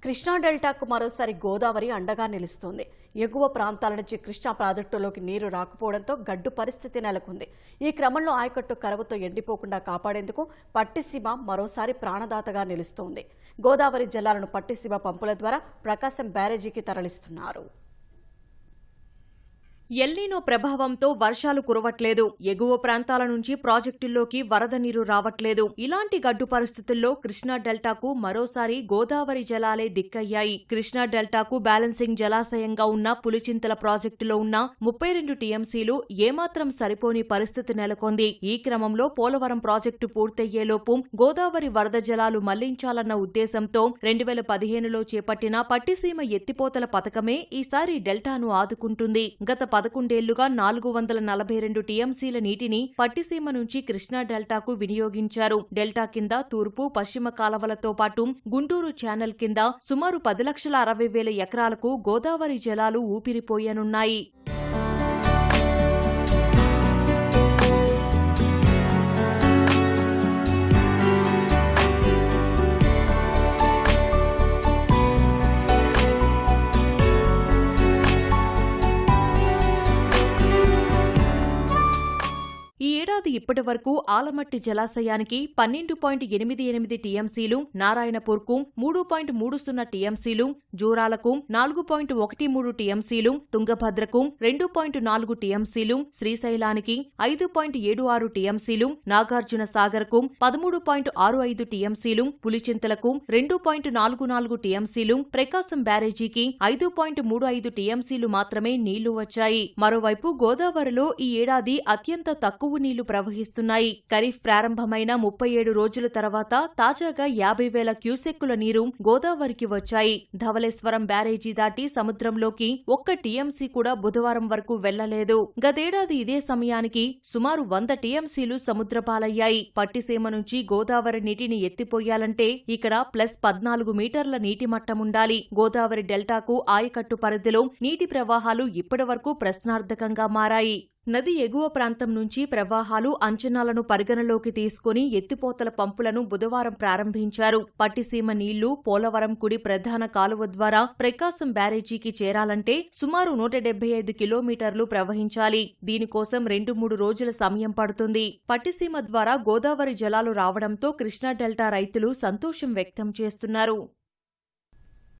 కృష్ణా డెల్టాకు మరోసారి గోదావరి అండగా నిలుస్తోంది. ఎగువ ప్రాంతాల నుంచి కృష్ణా ప్రాజెక్టులోకి నీరు రాకపోవడంతో గడ్డు పరిస్థితి నెలకొంది. ఈ క్రమంలో ఆయకట్టు కరువుతో ఎండిపోకుండా కాపాడేందుకు పట్టిసీమ మరోసారి ప్రాణదాతగా నిలుస్తోంది. గోదావరి జలాలను పట్టిసీమ పంపుల ద్వారా ప్రకాశం బ్యారేజీకి తరలిస్తున్నారు. ఎల్నినో ప్రభావంతో వర్షాలు కురవట్లేదు. ఎగువ ప్రాంతాల నుంచి ప్రాజెక్టుల్లోకి వరద నీరు రావట్లేదు. ఇలాంటి గడ్డు పరిస్థితుల్లో కృష్ణా డెల్టాకు మరోసారి గోదావరి జలాలే దిక్కయ్యాయి. కృష్ణా డెల్టాకు బ్యాలెన్సింగ్ జలాశయంగా ఉన్న పులిచింతల ప్రాజెక్టులో ఉన్న 32 టీఎంసీలు ఏమాత్రం సరిపోని పరిస్థితి నెలకొంది. ఈ క్రమంలో పోలవరం ప్రాజెక్టు పూర్తయ్యేలోపు గోదావరి వరద జలాలు మళ్లించాలన్న ఉద్దేశంతో 2015లో చేపట్టిన పట్టిసీమ ఎత్తిపోతల పథకమే ఈసారి డెల్టాను ఆదుకుంటుంది. గత 11 ఏళ్లుగా 442 టీఎంసీల నీటిని పట్టిసీమ నుంచి కృష్ణా డెల్టాకు వినియోగించారు. డెల్టా కింద తూర్పు, పశ్చిమ కాలవలతో పాటు గుంటూరు ఛానల్ కింద సుమారు 10,60,000 ఎకరాలకు గోదావరి జలాలు ఊపిరిపోయనున్నాయి. ఈ ఏడాది ఇప్పటి వరకు ఆలమట్టి జలాశయానికి 12.88 టీఎంసీలు, నారాయణపూర్కు 3.30 టీఎంసీలు, జూరాలకు 4.13 టీఎంసీలు, తుంగభద్రకు 2.4 టీఎంసీలు, శ్రీశైలానికి 5.76 టీఎంసీలు, నాగార్జున సాగర్కు 13.65 టీఎంసీలు, పులిచింతలకు 2.44 టీఎంసీలు, ప్రకాశం బ్యారేజీకి 5.35 టీఎంసీలు మాత్రమే నీళ్లు వచ్చాయి. మరోవైపు గోదావరిలో ఈ ఏడాది అత్యంత తక్కువ నీళ్లు ప్రవహిస్తున్నాయి. ఖరీఫ్ ప్రారంభమైన 37 రోజుల తర్వాత తాజాగా 50,000 క్యూసెక్కుల నీరు గోదావరికి వచ్చాయి. ధవళేశ్వరం బ్యారేజీ దాటి సముద్రంలోకి 1 టీఎంసీ కూడా బుధవారం వరకు వెళ్లలేదు. గతేడాది ఇదే సమయానికి సుమారు 100 టీఎంసీలు సముద్రపాలయ్యాయి. పట్టిసీమ నుంచి గోదావరి నీటిని ఎత్తిపోయాలంటే ఇక్కడ +14 మీటర్ల నీటి మట్టముండాలి. గోదావరి డెల్టాకు ఆయకట్టు పరిధిలో నీటి ప్రవాహాలు ఇప్పటివరకు ప్రశ్నార్థకంగా మారాయి. నది ఎగువ ప్రాంతం నుంచి ప్రవాహాలు అంచనాలను పరిగణలోకి తీసుకుని ఎత్తిపోతల పంపులను బుధవారం ప్రారంభించారు. పట్టిసీమ నీళ్లు పోలవరం కుడి ప్రధాన కాలువ ద్వారా ప్రకాశం బ్యారేజీకి చేరాలంటే సుమారు 175 కిలోమీటర్లు ప్రవహించాలి. దీనికోసం 2-3 రోజుల సమయం పడుతుంది. పట్టిసీమ ద్వారా గోదావరి జలాలు రావడంతో కృష్ణా డెల్టా రైతులు సంతోషం వ్యక్తం చేస్తున్నారు.